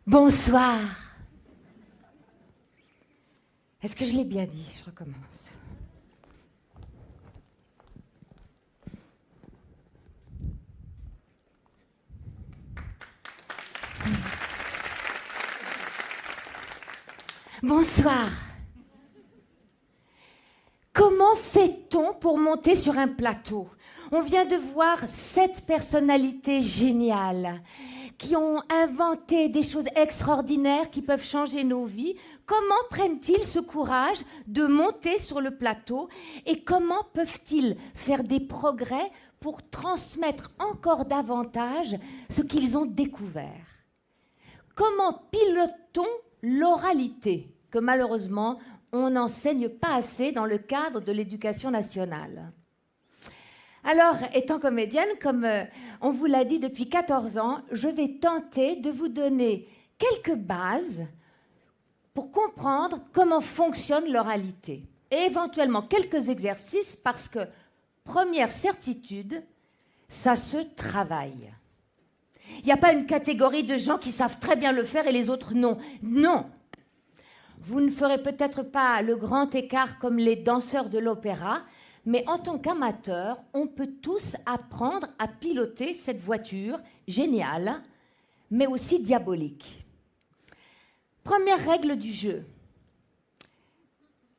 Bonsoir. Est-ce que je l'ai bien dit? Je recommence. Bonsoir. Comment fait-on pour monter sur un plateau? On vient de voir 7 personnalités géniales qui ont inventé des choses extraordinaires qui peuvent changer nos vies. Comment prennent-ils ce courage de monter sur le plateau et comment peuvent-ils faire des progrès pour transmettre encore davantage ce qu'ils ont découvert? Comment pilote-t-on l'oralité que malheureusement on n'enseigne pas assez dans le cadre de l'éducation nationale? Alors, étant comédienne, comme on vous l'a dit depuis 14 ans, je vais tenter de vous donner quelques bases pour comprendre comment fonctionne l'oralité. Et éventuellement quelques exercices parce que, première certitude, ça se travaille. Il n'y a pas une catégorie de gens qui savent très bien le faire et les autres non. Non! Vous ne ferez peut-être pas le grand écart comme les danseurs de l'opéra, mais en tant qu'amateur, on peut tous apprendre à piloter cette voiture géniale, mais aussi diabolique. Première règle du jeu,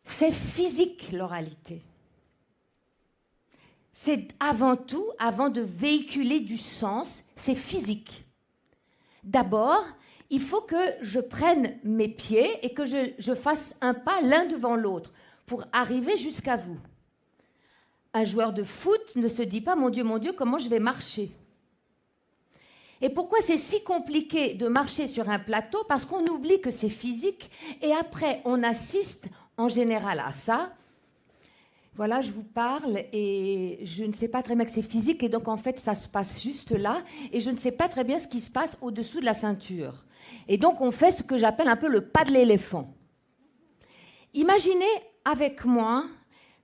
c'est physique l'oralité. C'est avant tout, avant de véhiculer du sens, c'est physique. D'abord, il faut que je prenne mes pieds et que je fasse un pas l'un devant l'autre pour arriver jusqu'à vous. Un joueur de foot ne se dit pas « mon Dieu, comment je vais marcher ?» Et pourquoi c'est si compliqué de marcher sur un plateau? Parce qu'on oublie que c'est physique et après on assiste en général à ça. Voilà, je vous parle et je ne sais pas très bien que c'est physique et donc en fait ça se passe juste là et je ne sais pas très bien ce qui se passe au-dessous de la ceinture. Et donc on fait ce que j'appelle un peu le pas de l'éléphant. Imaginez avec moi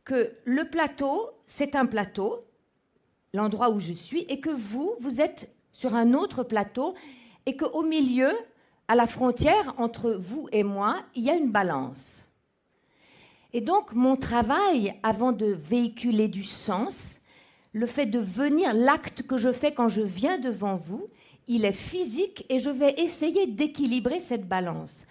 que le plateau, c'est un plateau, l'endroit où je suis, et que vous êtes sur un autre plateau et qu'au milieu, à la frontière entre vous et moi, il y a une balance. Et donc, mon travail, avant de véhiculer du sens, le fait de venir, l'acte que je fais quand je viens devant vous, il est physique et je vais essayer d'équilibrer cette balance.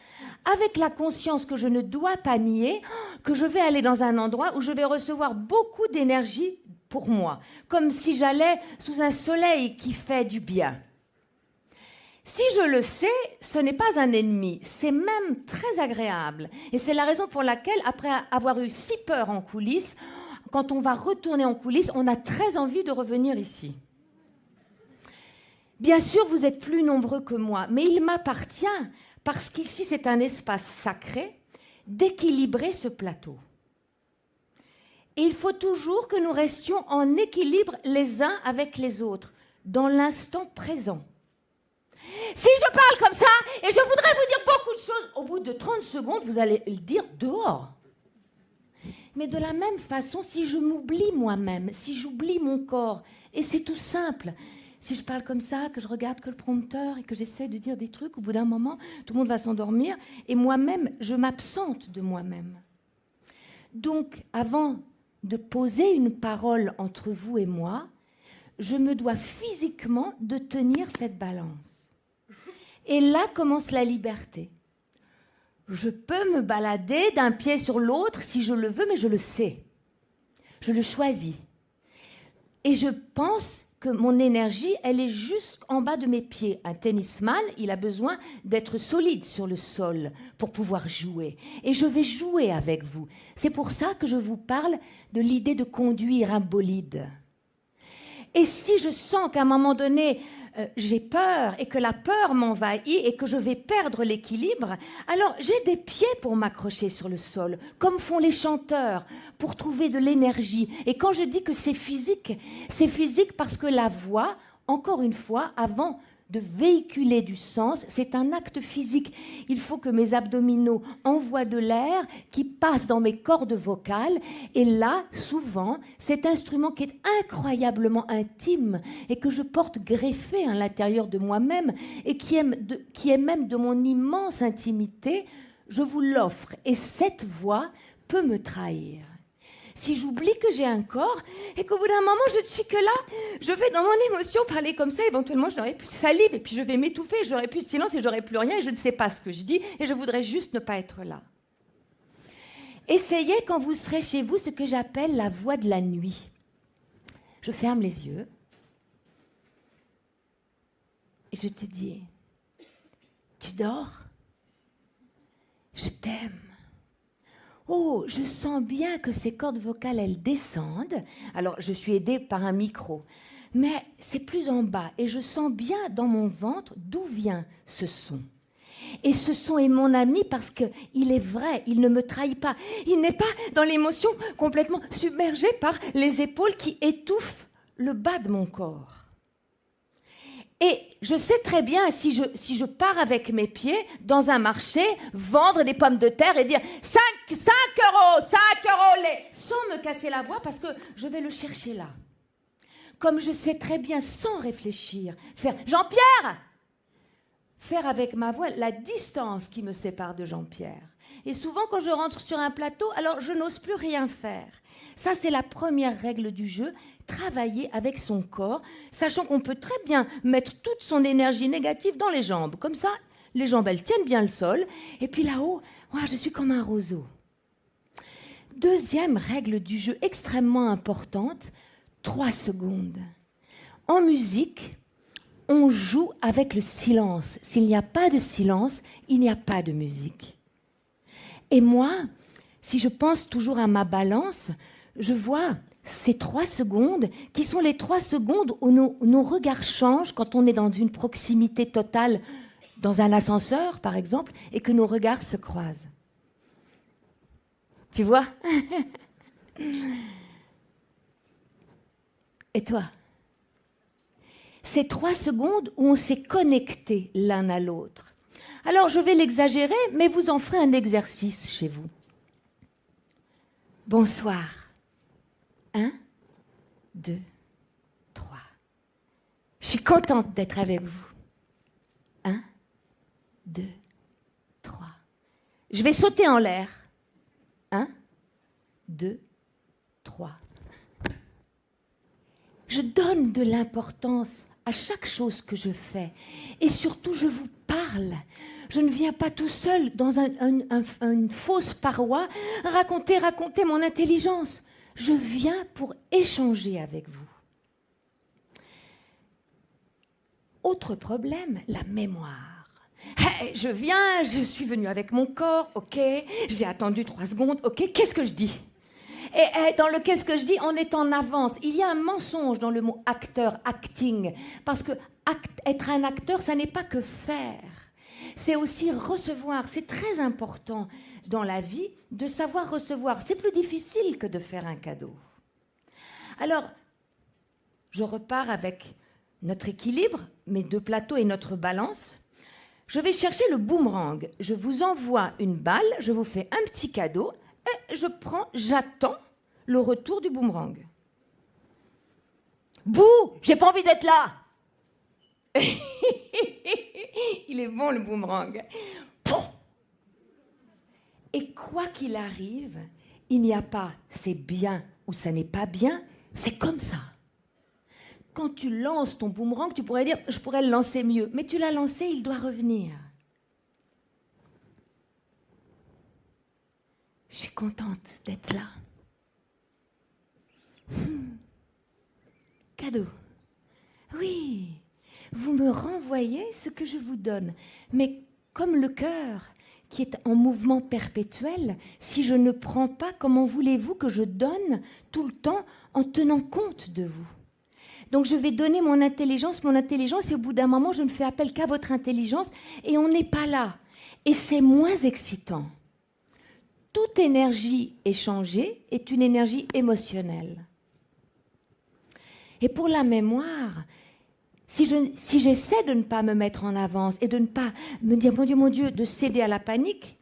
Avec la conscience que je ne dois pas nier, que je vais aller dans un endroit où je vais recevoir beaucoup d'énergie pour moi, comme si j'allais sous un soleil qui fait du bien. Si je le sais, ce n'est pas un ennemi, c'est même très agréable. Et c'est la raison pour laquelle, après avoir eu si peur en coulisses, quand on va retourner en coulisses, on a très envie de revenir ici. Bien sûr, vous êtes plus nombreux que moi, mais il m'appartient, parce qu'ici c'est un espace sacré, d'équilibrer ce plateau. Et il faut toujours que nous restions en équilibre les uns avec les autres, dans l'instant présent. Si je parle comme ça, et je voudrais vous dire beaucoup de choses, au bout de 30 secondes, vous allez le dire dehors. Mais de la même façon, si je m'oublie moi-même, si j'oublie mon corps, et c'est tout simple, si je parle comme ça, que je regarde que le prompteur et que j'essaie de dire des trucs, au bout d'un moment, tout le monde va s'endormir et moi-même, je m'absente de moi-même. Donc, avant de poser une parole entre vous et moi, je me dois physiquement de tenir cette balance. Et là commence la liberté. Je peux me balader d'un pied sur l'autre si je le veux, mais je le sais. Je le choisis. Et je pense que mon énergie, elle est juste en bas de mes pieds. Un tennisman, il a besoin d'être solide sur le sol pour pouvoir jouer. Et je vais jouer avec vous. C'est pour ça que je vous parle de l'idée de conduire un bolide. Et si je sens qu'à un moment donné, j'ai peur et que la peur m'envahit et que je vais perdre l'équilibre, alors j'ai des pieds pour m'accrocher sur le sol, comme font les chanteurs, pour trouver de l'énergie. Et quand je dis que c'est physique parce que la voix, encore une fois, avant de véhiculer du sens, c'est un acte physique. Il faut que mes abdominaux envoient de l'air qui passe dans mes cordes vocales. Et là, souvent, cet instrument qui est incroyablement intime et que je porte greffé à l'intérieur de moi-même et qui est même de mon immense intimité, je vous l'offre. Et cette voix peut me trahir. Si j'oublie que j'ai un corps et qu'au bout d'un moment, je ne suis que là, je vais dans mon émotion parler comme ça, éventuellement, je n'aurai plus de salive et puis je vais m'étouffer, j'aurai plus de silence et j'aurai plus rien et je ne sais pas ce que je dis et je voudrais juste ne pas être là. Essayez quand vous serez chez vous ce que j'appelle la voix de la nuit. Je ferme les yeux et je te dis, tu dors? Je t'aime. Oh, je sens bien que ces cordes vocales, elles descendent. Alors, je suis aidée par un micro. Mais c'est plus en bas. Et je sens bien dans mon ventre d'où vient ce son. Et ce son est mon ami parce qu'il est vrai, il ne me trahit pas. Il n'est pas dans l'émotion complètement submergé par les épaules qui étouffent le bas de mon corps. Et je sais très bien, si je pars avec mes pieds dans un marché, vendre des pommes de terre et dire 5 euros, 5 euros les... sans me casser la voix parce que je vais le chercher là. Comme je sais très bien, sans réfléchir, faire Jean-Pierre, faire avec ma voix la distance qui me sépare de Jean-Pierre. Et souvent, quand je rentre sur un plateau, alors je n'ose plus rien faire. Ça, c'est la première règle du jeu, travailler avec son corps, sachant qu'on peut très bien mettre toute son énergie négative dans les jambes. Comme ça, les jambes, elles tiennent bien le sol. Et puis là-haut, moi, je suis comme un roseau. Deuxième règle du jeu extrêmement importante, 3 secondes. En musique, on joue avec le silence. S'il n'y a pas de silence, il n'y a pas de musique. Et moi, si je pense toujours à ma balance, je vois ces 3 secondes qui sont les 3 secondes où nos regards changent quand on est dans une proximité totale, dans un ascenseur par exemple, et que nos regards se croisent. Tu vois? Et toi? Ces 3 secondes où on s'est connecté l'un à l'autre. Alors je vais l'exagérer, mais vous en ferez un exercice chez vous. Bonsoir. 1, 2, 3. Je suis contente d'être avec vous. 1, 2, 3. Je vais sauter en l'air. 1, 2, 3. Je donne de l'importance à chaque chose que je fais. Et surtout, je vous parle. Je ne viens pas tout seul dans une fausse paroi raconter mon intelligence. Je viens pour échanger avec vous. Autre problème, la mémoire. Hey, je suis venue avec mon corps, ok, j'ai attendu 3 secondes, ok, qu'est-ce que je dis? Et dans le qu'est-ce que je dis, on est en avance. Il y a un mensonge dans le mot acteur, acting, parce que être un acteur, ça n'est pas que faire. C'est aussi recevoir. C'est très important dans la vie de savoir recevoir. C'est plus difficile que de faire un cadeau. Alors, je repars avec notre équilibre, mes 2 plateaux et notre balance. Je vais chercher le boomerang. Je vous envoie une balle, je vous fais un petit cadeau et j'attends le retour du boomerang. Bouh, j'ai pas envie d'être là. Il est bon le boomerang. Et quoi qu'il arrive, il n'y a pas c'est bien ou ça n'est pas bien, c'est comme ça. Quand tu lances ton boomerang, tu pourrais dire je pourrais le lancer mieux, mais tu l'as lancé, il doit revenir. Je suis contente d'être là. Cadeau. Oui, vous me renvoyez ce que je vous donne. Mais comme le cœur qui est en mouvement perpétuel, si je ne prends pas, comment voulez-vous que je donne tout le temps en tenant compte de vous? Donc je vais donner mon intelligence, et au bout d'un moment, je ne fais appel qu'à votre intelligence, et on n'est pas là. Et c'est moins excitant. Toute énergie échangée est une énergie émotionnelle. Et pour la mémoire, si j'essaie de ne pas me mettre en avance et de ne pas me dire, mon Dieu, de céder à la panique,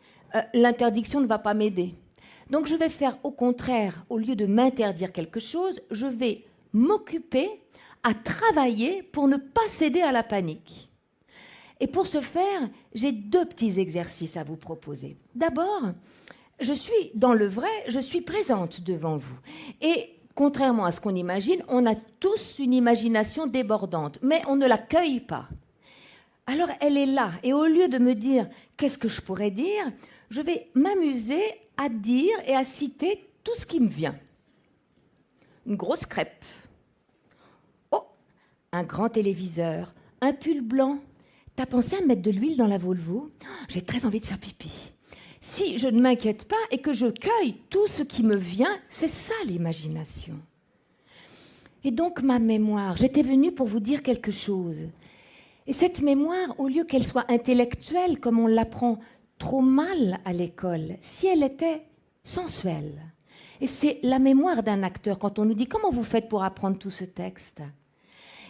l'interdiction ne va pas m'aider. Donc je vais faire au contraire, au lieu de m'interdire quelque chose, je vais m'occuper à travailler pour ne pas céder à la panique. Et pour ce faire, j'ai 2 petits exercices à vous proposer. D'abord, je suis dans le vrai, je suis présente devant vous. Et contrairement à ce qu'on imagine, on a tous une imagination débordante, mais on ne l'accueille pas. Alors elle est là, et au lieu de me dire qu'est-ce que je pourrais dire, je vais m'amuser à dire et à citer tout ce qui me vient. Une grosse crêpe. Oh, un grand téléviseur, un pull blanc. T'as pensé à mettre de l'huile dans la Volvo? J'ai très envie de faire pipi. Si je ne m'inquiète pas et que je cueille tout ce qui me vient, c'est ça l'imagination. Et donc ma mémoire, j'étais venue pour vous dire quelque chose. Et cette mémoire, au lieu qu'elle soit intellectuelle, comme on l'apprend trop mal à l'école, si elle était sensuelle. Et c'est la mémoire d'un acteur. Quand on nous dit « Comment vous faites pour apprendre tout ce texte ?»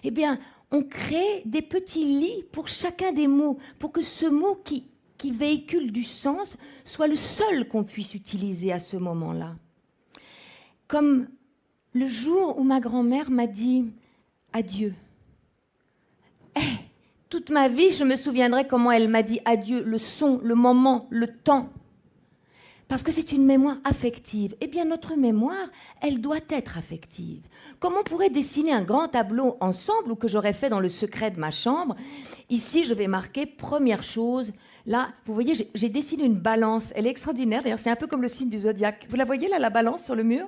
Eh bien, on crée des petits lits pour chacun des mots, pour que ce mot qui véhicule du sens soit le seul qu'on puisse utiliser à ce moment-là. Comme le jour où ma grand-mère m'a dit « Adieu ». Toute ma vie, je me souviendrai comment elle m'a dit adieu, le son, le moment, le temps. Parce que c'est une mémoire affective. Eh bien, notre mémoire, elle doit être affective. Comme on pourrait dessiner un grand tableau ensemble, ou que j'aurais fait dans le secret de ma chambre. Ici, je vais marquer première chose. Là, vous voyez, j'ai dessiné une balance. Elle est extraordinaire. D'ailleurs, c'est un peu comme le signe du zodiaque. Vous la voyez, là, la balance sur le mur ?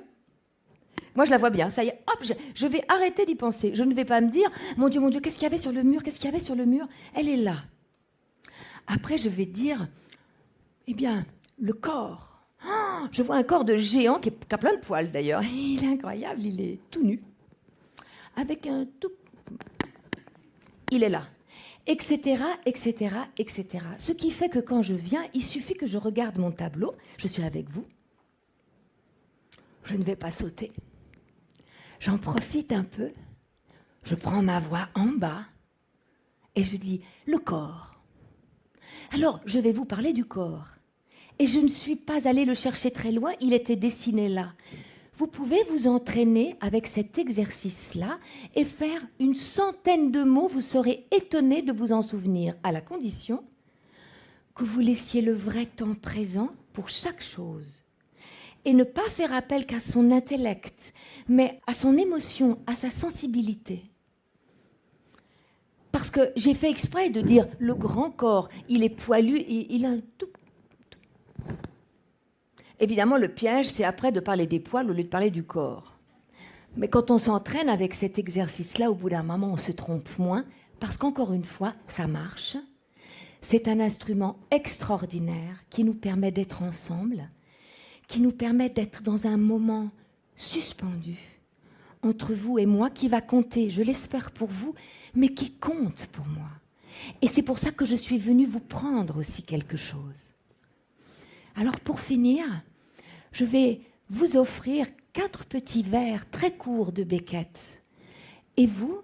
Moi, je la vois bien. Ça y est, hop, je vais arrêter d'y penser. Je ne vais pas me dire, mon Dieu, qu'est-ce qu'il y avait sur le mur? Qu'est-ce qu'il y avait sur le mur? Elle est là. Après, je vais dire, eh bien, le corps. Oh, je vois un corps de géant qui a plein de poils, d'ailleurs. Il est incroyable, il est tout nu. Avec un tout... Il est là. Etc., etc., etc. Ce qui fait que quand je viens, il suffit que je regarde mon tableau. Je suis avec vous. Je ne vais pas sauter. J'en profite un peu, je prends ma voix en bas et je dis le corps. Alors, je vais vous parler du corps. Et je ne suis pas allée le chercher très loin, il était dessiné là. Vous pouvez vous entraîner avec cet exercice-là et faire une centaine de mots, vous serez étonné de vous en souvenir, à la condition que vous laissiez le vrai temps présent pour chaque chose. Et ne pas faire appel qu'à son intellect, mais à son émotion, à sa sensibilité. Parce que j'ai fait exprès de dire le grand corps, il est poilu, et il a un tout. Évidemment, le piège, c'est après de parler des poils au lieu de parler du corps. Mais quand on s'entraîne avec cet exercice-là, au bout d'un moment, on se trompe moins, parce qu'encore une fois, ça marche. C'est un instrument extraordinaire qui nous permet d'être ensemble, qui nous permet d'être dans un moment suspendu entre vous et moi, qui va compter, je l'espère pour vous, mais qui compte pour moi. Et c'est pour ça que je suis venue vous prendre aussi quelque chose. Alors pour finir, je vais vous offrir 4 petits verres très courts de Beckett. Et vous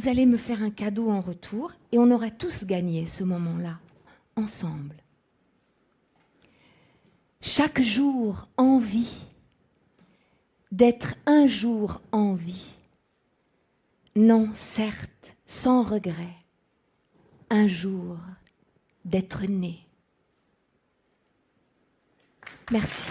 allez me faire un cadeau en retour, et on aura tous gagné ce moment-là, ensemble. Chaque jour en vie, d'être un jour en vie. Non, certes, sans regret, un jour d'être né. Merci.